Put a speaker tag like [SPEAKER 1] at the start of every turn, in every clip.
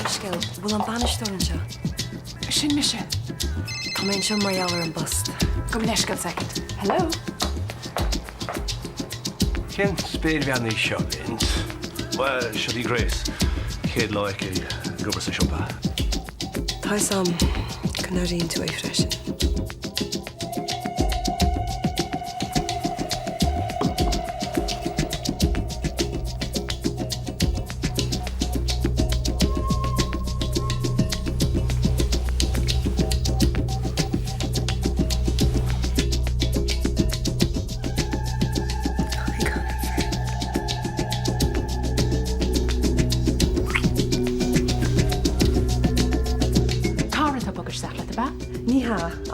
[SPEAKER 1] Scéal, bhfuil an banistóir anseo.
[SPEAKER 2] Sin mise.
[SPEAKER 1] Tá mbeidh seo mar gheallar an bust.
[SPEAKER 2] Go leiscad second. Hello?
[SPEAKER 3] Cén spéir bhean í seo, Lint? Well, siad í Grace. Chéad láic I gobar sa siopa.
[SPEAKER 1] Tá sam canaríonn tú é freisin.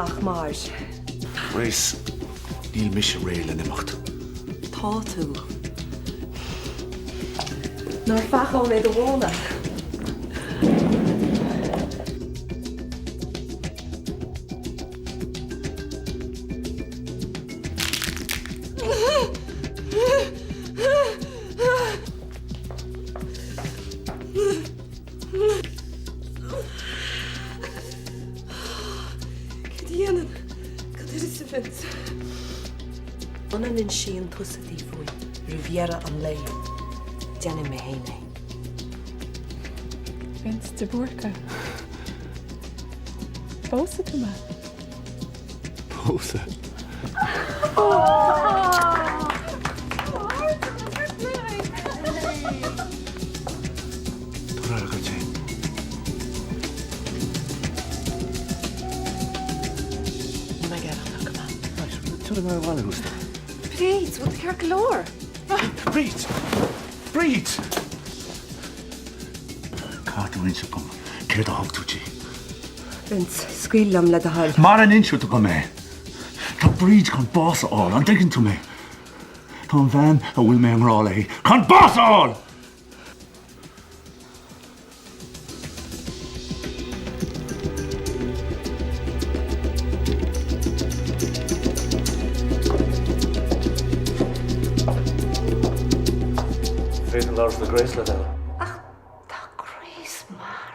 [SPEAKER 1] Ach mar.
[SPEAKER 4] Grace, níl mis réile nimicht.
[SPEAKER 1] Tá tú. Nóir fachán é do bhna. Onan in sin tusadí fwy, Riviera an lei, Jenny me héine.
[SPEAKER 2] Vince de Burka. Bosa tú ma.
[SPEAKER 4] Bosa? Torra go te.
[SPEAKER 2] Ma gera na kama.
[SPEAKER 4] Torra ma wala gusta.
[SPEAKER 2] Please, wat cear galore.
[SPEAKER 4] Breed! Breed! Carta winse kom. Céir a hog tú ti.
[SPEAKER 1] Vince, scuillam le a hall.
[SPEAKER 4] Mar an insiú tú go mé. Tá Breed chun bása áil, an diggin tú mé. Tá an bhean a bhfuil mé an rá lei. Chun bása áil!
[SPEAKER 3] Féidir lars na Grace le dela.
[SPEAKER 1] Ach, tá Grace mar.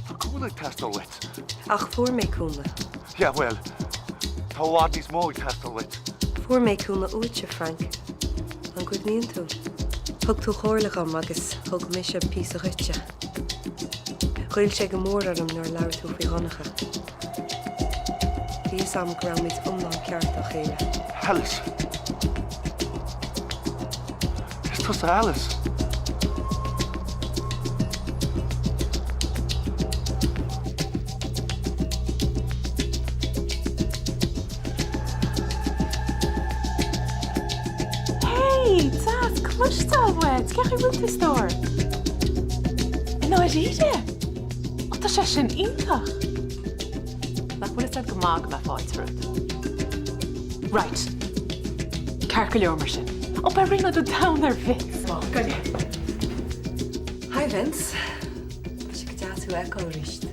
[SPEAKER 4] Tá cúla testal wet.
[SPEAKER 1] Ach, fuair mé cúna.
[SPEAKER 4] Yeah, well, tá wadís mó testal wet.
[SPEAKER 1] Fuair mé cúna úte, Frank. An gcuid níon tú. Thug tú chóirlacham agus thug mis an pí a chuite. Chuil sé go mór arm nuair leabhar tú faoi tháinacha. Bhí sam go raibh míid umná ceart a chéile.
[SPEAKER 4] Alice. Is tusa Alice.
[SPEAKER 2] Hey, Dad, clwystal wed. Gech chi wylti stor? No, I read it. O, ta sy'n intach. Lach wyl ystod gymag ma ffaith rwyd. Right. Carcail o'r sy'n. O, ba rin o do down there fits.
[SPEAKER 1] Hi, Vince. Bys i gyda tú eco rysd.